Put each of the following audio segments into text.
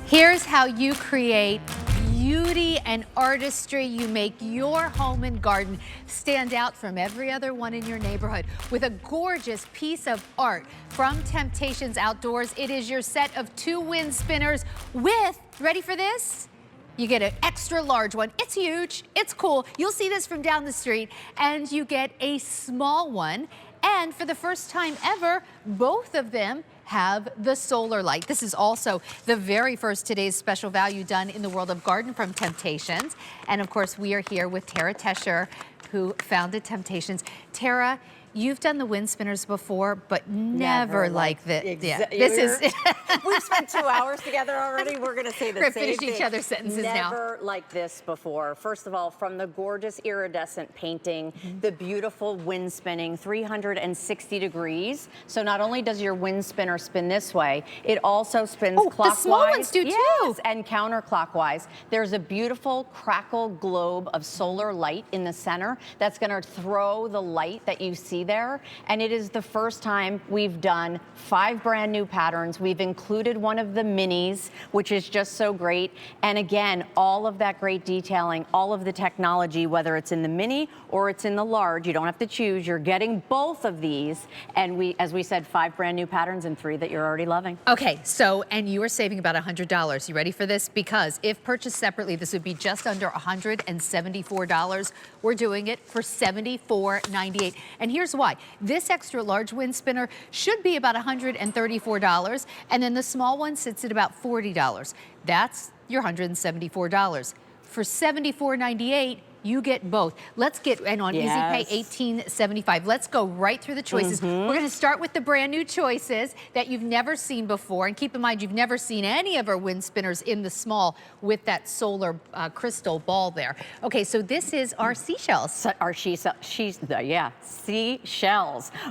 Here's how you create beauty and artistry. You make your home and garden stand out from every other one in your neighborhood with a gorgeous piece of art from Temp-tations Outdoors. It is your set of 2 wind spinners with, ready for this? You get an extra large one. It's huge, it's cool. You'll see this from down the street. And you get a small one. And for the first time ever, both of them have the solar light. This is also the very first today's special value done in the world of garden from Temp-tations. And of course, we are here with Tara Tesher, who founded Temp-tations. Tara, you've done the wind spinners before, but never like this. This is. We've spent 2 hours together already. We're going to say the same thing. We're finishing each other's sentences now. Never like this before. First of all, from the gorgeous iridescent painting, the beautiful wind spinning, 360 degrees. So not only does your wind spinner spin this way, it also spins clockwise. The small ones do too. And counterclockwise. There's a beautiful crackle globe of solar light in the center that's going to throw the light that you see there. And it is the first time we've done 5 brand new patterns. We've included one of the minis, which is just so great. And again, all of that great detailing, all of the technology, whether it's in the mini or it's in the large, you don't have to choose. You're getting both of these. And we, as we said, 5 brand new patterns and 3 that you're already loving. Okay, so, and you are saving about $100. You ready for this? Because if purchased separately, this would be just under $174. We're doing it for $74.98. And here's why. This extra large wind spinner should be about $134, and then the small one sits at about $40. That's your $174. For $74.98, you get both. Let's get, and on Easy Pay, $18.75. Let's go right through the choices. We're going to start with the brand new choices that you've never seen before. And keep in mind, you've never seen any of our wind spinners in the small with that solar crystal ball there. Okay, so this is our seashells. Our seashells.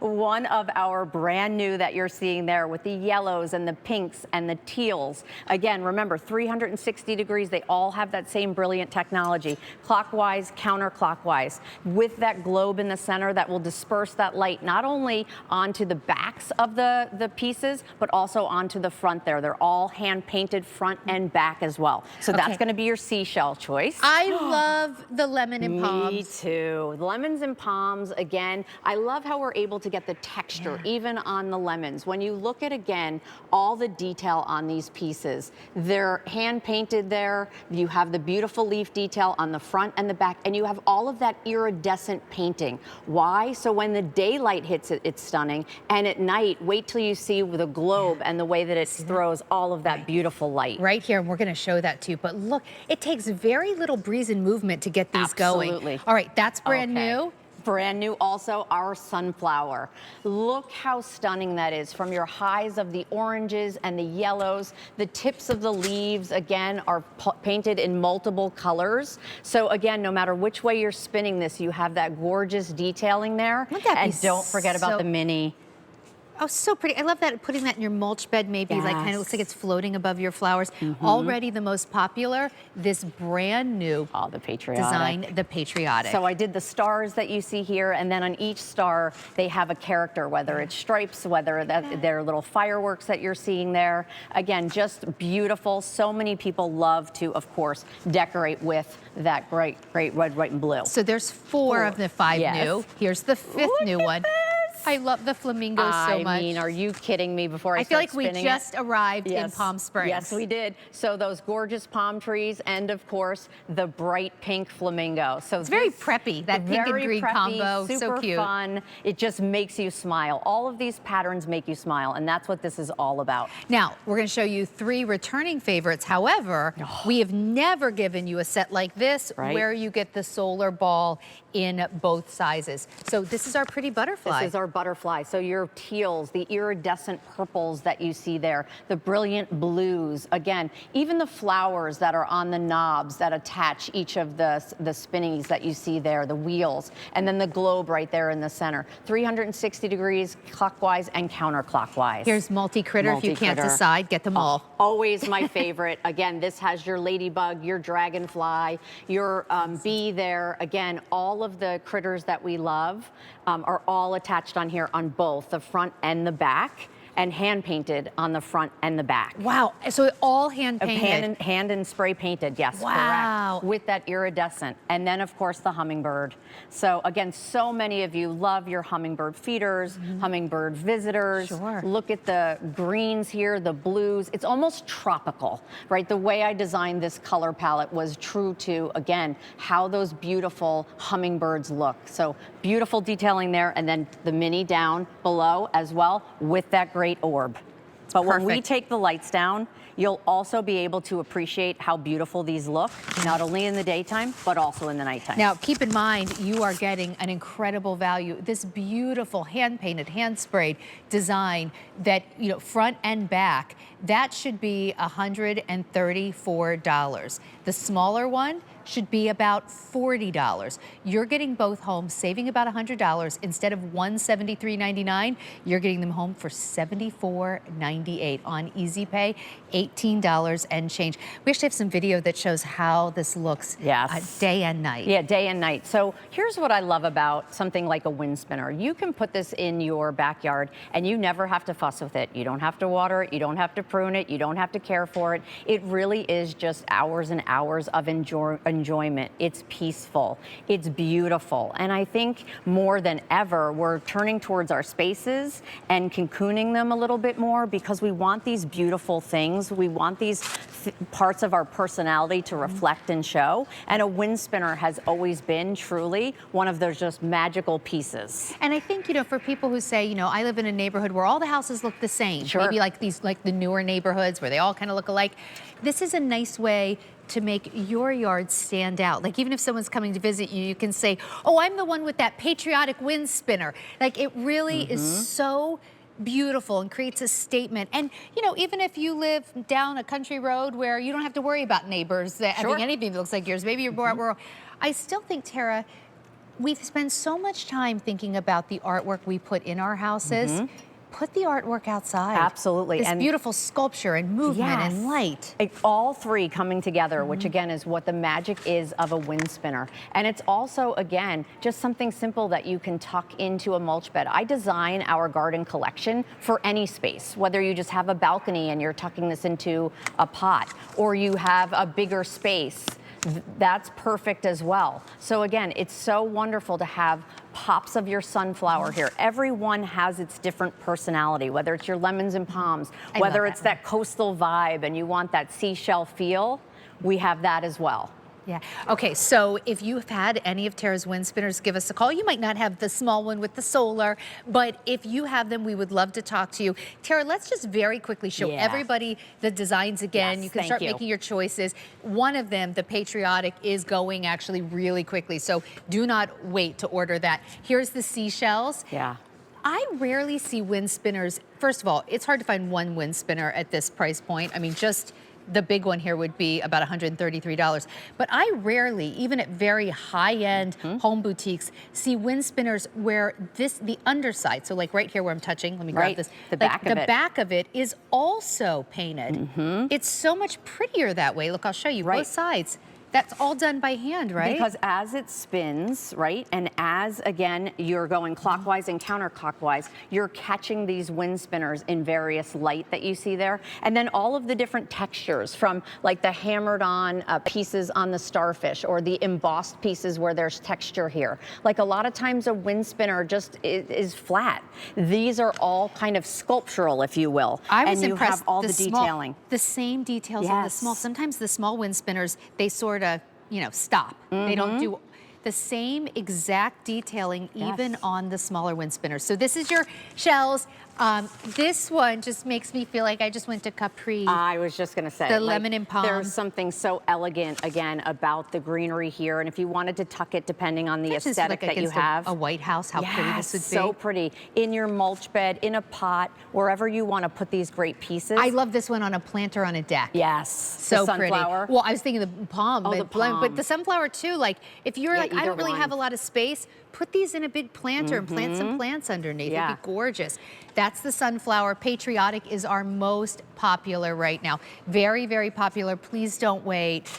One of our brand new that you're seeing there with the yellows and the pinks and the teals. Again, remember, 360 degrees. They all have that same brilliant technology. Clockwise, counterclockwise, with that globe in the center that will disperse that light not only onto the backs of the pieces, but also onto the front there. They're all hand painted front and back as well. So that's going to be your seashell choice. I love the lemon and palms. Me too. The lemons and palms, again, I love how we're able to get the texture even on the lemons. When you look at, again, all the detail on these pieces, they're hand painted there. You have the beautiful leaf detail on the front and the back, and you have all of that iridescent painting. Why? So when the daylight hits it, it's stunning, and at night, wait till you see the globe and the way that it throws all of that beautiful light. Right here, and we're going to show that too. But look, it takes very little breeze and movement to get these going. All right, that's brand new. Brand new also, our sunflower. Look how stunning that is. From your highs of the oranges and the yellows, the tips of the leaves, again, are painted in multiple colors. So again, no matter which way you're spinning this, you have that gorgeous detailing there. And don't forget about the mini. Oh, so pretty. I love that, putting that in your mulch bed, maybe like kind of looks like it's floating above your flowers. Already the most popular, this brand new the patriotic design, the patriotic. So I did the stars that you see here, and then on each star, they have a character, whether it's stripes, whether they're little fireworks that you're seeing there. Again, just beautiful. So many people love to, of course, decorate with that great red, white, and blue. So there's 4 of the 5 new. Here's the 5th new one. I love the flamingos so much. I mean, are you kidding me? Before I feel like start we just arrived in Palm Springs. Yes, we did. So those gorgeous palm trees, and of course, the bright pink flamingo. So it's very preppy, that pink and green combo. Super so cute. Fun. It just makes you smile. All of these patterns make you smile, and that's what this is all about. Now, we're going to show you 3 returning favorites. However, we have never given you a set like this where you get the solar ball in both sizes. So this is our pretty butterfly. This is our butterfly. So your teals, the iridescent purples that you see there, the brilliant blues. Again, even the flowers that are on the knobs that attach each of the spinnies that you see there, the wheels, and then the globe right there in the center. 360 degrees clockwise and counterclockwise. Here's multi-critter. If you can't decide, get them all. Always my favorite. Again, this has your ladybug, your dragonfly, your bee there. Again, all of the critters that we love are all attached on here on both the front and the back. and hand painted on the front and the back. Wow, so all hand painted. Hand and spray painted, yes, wow. correct. With that iridescent. And then of course the hummingbird. So again, so many of you love your hummingbird feeders, hummingbird visitors. Sure. Look at the greens here, the blues. It's almost tropical, right? The way I designed this color palette was true to, again, how those beautiful hummingbirds look. So beautiful detailing there, and then the mini down below as well with that great orb. But when we take the lights down, you'll also be able to appreciate how beautiful these look, not only in the daytime, but also in the nighttime. Now, keep in mind, you are getting an incredible value. This beautiful hand-painted, hand-sprayed design that, you know, front and back, that should be $134. The smaller one should be about $40. You're getting both homes, saving about $100. Instead of $173.99, you're getting them home for $74.98 on Easy Pay, $18 and change. We actually have some video that shows how this looks day and night. Yeah, day and night. So here's what I love about something like a wind spinner. You can put this in your backyard and you never have to fuss with it. You don't have to water it, you don't have to prune it, you don't have to care for it. It really is just hours and hours of enjoyment. It's peaceful, it's beautiful. And I think more than ever, we're turning towards our spaces and cocooning them a little bit more because we want these beautiful things. We want these parts of our personality to reflect and show. And a wind spinner has always been truly one of those just magical pieces. And I think, you know, for people who say, you know, I live in a neighborhood where all the houses look the same, maybe like these, like the newer neighborhoods where they all kind of look alike. This is a nice way to make your yard stand out. Like even if someone's coming to visit you, you can say, oh, I'm the one with that patriotic wind spinner. Like it really is so beautiful and creates a statement. And you know, even if you live down a country road where you don't have to worry about neighbors that having anything that looks like yours, maybe you're more rural. I still think, Tara, we spend so much time thinking about the artwork we put in our houses. Put the artwork outside. Absolutely. This beautiful sculpture and movement and light. All three coming together, which again is what the magic is of a wind spinner. And it's also, again, just something simple that you can tuck into a mulch bed. I design our garden collection for any space, whether you just have a balcony and you're tucking this into a pot, or you have a bigger space. That's perfect as well. So again, it's so wonderful to have pops of your sunflower here. Everyone has its different personality, whether it's your lemons and palms, whether it's that coastal vibe and you want that seashell feel, we have that as well. Yeah. Okay, so if you've had any of Tara's wind spinners, give us a call. You might not have the small one with the solar, but if you have them, we would love to talk to you. Tara, let's just very quickly show everybody the designs again. You can start making your choices. One of them, the patriotic, is going actually really quickly, so do not wait to order that. Here's the seashells. Yeah. I rarely see wind spinners. First of all, it's hard to find one wind spinner at this price point. I mean, just the big one here would be about $133. But I rarely, even at very high-end home boutiques, see wind spinners where the underside, so like right here where I'm touching, let me grab this. The back of it is also painted. It's so much prettier that way. Look, I'll show you both sides. That's all done by hand, right? Because as it spins, right, and as, again, you're going clockwise and counterclockwise, you're catching these wind spinners in various light that you see there. And then all of the different textures from like the hammered on pieces on the starfish or the embossed pieces where there's texture here. Like a lot of times a wind spinner just is flat. These are all kind of sculptural, if you will. I was and you impressed. have all the detailing. The same details on the small. Sometimes the small wind spinners, they sort of, you know, stop. They don't do the same exact detailing even on the smaller wind spinners. So this is your shells. This one just makes me feel like I just went to Capri. I was just gonna say, the lemon and palm. There's something so elegant, again, about the greenery here. And if you wanted to tuck it, depending on the aesthetic that you have. A White House, how pretty this would be. So pretty. In your mulch bed, in a pot, wherever you wanna put these great pieces. I love this one on a planter on a deck. Yes, so the sunflower. Pretty. Well, I was thinking the palm, the palm. But the sunflower too, like if you're like, I don't really have a lot of space, put these in a big planter and plant some plants underneath. It'd be gorgeous. That's That's the sunflower. Patriotic is our most popular right now. Very, very popular. Please don't wait.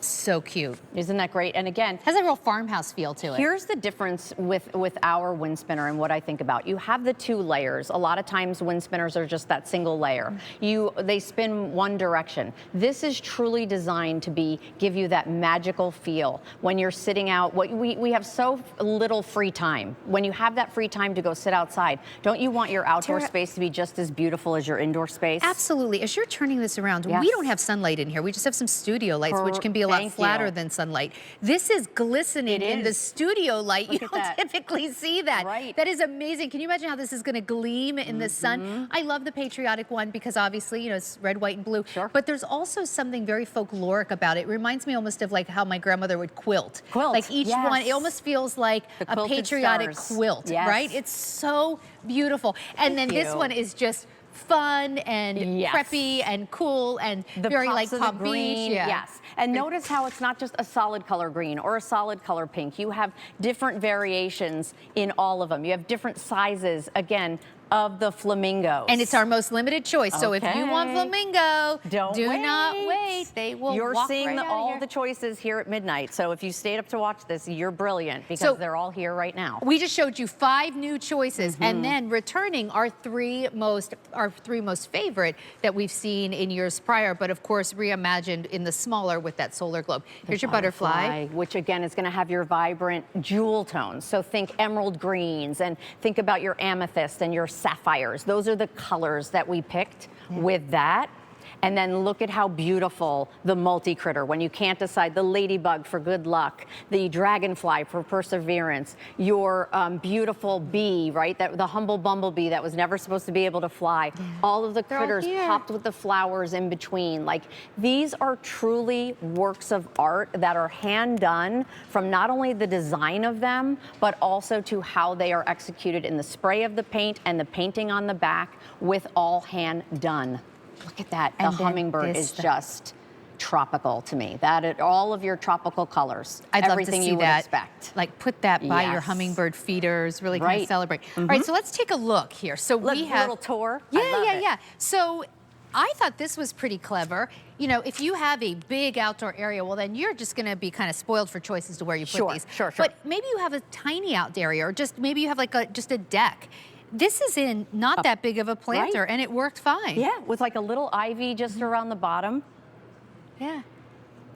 So cute. Isn't that great? And again, Has a real farmhouse feel to it. here's the difference with our wind spinner and what I think about. You have the 2 layers. A lot of times wind spinners are just that single layer. They spin one direction. This is truly designed to give you that magical feel when you're sitting out. We have so little free time. When you have that free time to go sit outside, don't you want your outdoor space to be just as beautiful as your indoor space? Absolutely. As you're turning this around, Yes. we don't have sunlight in here. We just have some studio lights, which can be a lot flatter than sunlight. This is glistening in the studio light. You don't typically see that. Right. That is amazing. Can you imagine how this is going to gleam in the sun? I love the patriotic one because obviously, you know, it's red, white, and blue. Sure. But there's also something very folkloric about it. It reminds me almost of like how my grandmother would quilt. Like each one, it almost feels like a patriotic quilt, right? It's so beautiful. And then this one is just fun and preppy and cool and very like Palm Beach. Yes. And notice how it's not just a solid color green or a solid color pink. You have different variations in all of them. You have different sizes, again, of the flamingos. And it's our most limited choice. So if you want flamingo, do not wait. They will You're walk seeing right all the choices here at midnight. So if you stayed up to watch this, you're brilliant because they're all here right now. We just showed you 5 new choices and then returning our three most favorite that we've seen in years prior, but of course reimagined in the smaller with that solar globe. Here's your butterfly. Which again is going to have your vibrant jewel tones. So think emerald greens and think about your amethyst and your sapphires. Those are the colors that we picked with that. And then look at how beautiful the multi-critter, when you can't decide, the ladybug for good luck, the dragonfly for perseverance, your beautiful bee, right? The humble bumblebee that was never supposed to be able to fly. All of the critters popped with the flowers in between. Like, these are truly works of art that are hand done, from not only the design of them, but also to how they are executed in the spray of the paint and the painting on the back, with all hand done. Look at that. The hummingbird is just tropical to me. All of your tropical colors. I'd love everything to see you would that. expect. Like put that by your hummingbird feeders, really kind of celebrate. All right, so let's take a look here. So we have a little tour. Yeah. So I thought this was pretty clever. You know, if you have a big outdoor area, well, then you're just going to be kind of spoiled for choices to where you put these. Sure. But maybe you have a tiny outdoor area, or just maybe you have like just a deck. This is in not that big of a planter, and it worked fine. Yeah, with like a little ivy just around the bottom. Yeah.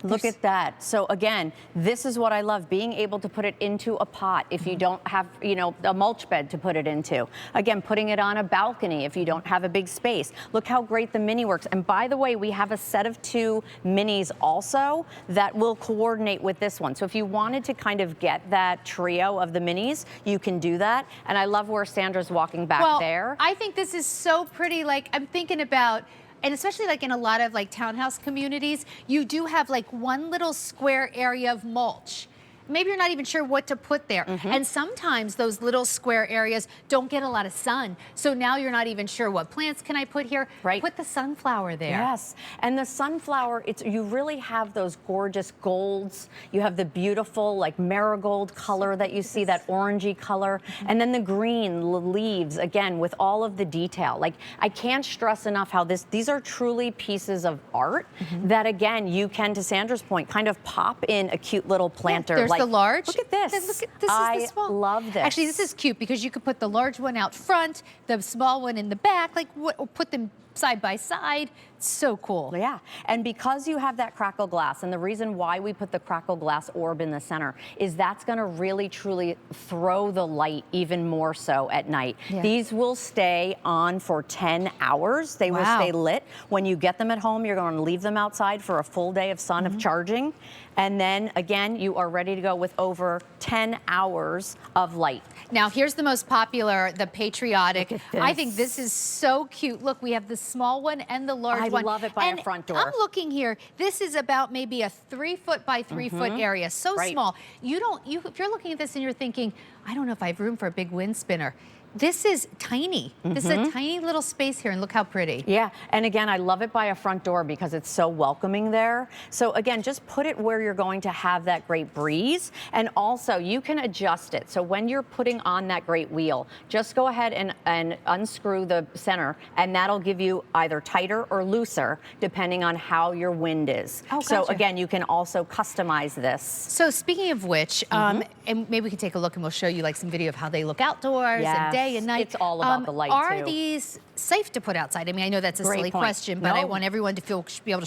Look at that. So again, this is what I love, being able to put it into a pot if you don't have, you know, a mulch bed to put it into. Again, putting it on a balcony if you don't have a big space. Look how great the mini works. And by the way, we have a set of 2 minis also that will coordinate with this one. So if you wanted to kind of get that trio of the minis, you can do that. And I love where Sandra's walking back there. I think this is so pretty. Like, I'm thinking about, and especially like in a lot of like townhouse communities, you do have like one little square area of mulch. Maybe you're not even sure what to put there. And sometimes those little square areas don't get a lot of sun. So now you're not even sure what plants can I put here. Put the sunflower there. Yes, and the sunflower, you really have those gorgeous golds. You have the beautiful like marigold color that you see, that orangey color. And then the green leaves, again, with all of the detail. Like, I can't stress enough how these are truly pieces of art that, again, you can, to Sandra's point, kind of pop in a cute little planter. There's the large. Look at this. This is the small. I love this. Actually, this is cute because you could put the large one out front, the small one in the back, like put them side by side. It's so cool. Yeah, and because you have that crackle glass, and the reason why we put the crackle glass orb in the center is that's going to really truly throw the light even more so at night. These will stay on for 10 hours. They will stay lit. When you get them at home, you're going to leave them outside for a full day of sun of charging. And then again, you are ready to go with over 10 hours of light. Now, here's the most popular, the patriotic. I think this is so cute. Look, we have the small one and the large one. I love it by a front door. I'm looking here. This is about maybe a 3 foot by 3 foot area. So small. If you're looking at this and you're thinking, I don't know if I have room for a big wind spinner. this is tiny. This is a tiny little space here, and look how pretty. Yeah, and again, I love it by a front door because it's so welcoming there. So again, just put it where you're going to have that great breeze, and also you can adjust it. So when you're putting on that great wheel, just go ahead and unscrew the center, and that'll give you either tighter or looser, depending on how your wind is. Oh, so gotcha. again, you can also customize this. So speaking of which, and maybe we can take a look and we'll show you like some video of how they look outdoors and day and night. It's all about the light Are too. these safe to put outside? I mean, I know that's a Great silly point. question, but I No. want everyone to be able to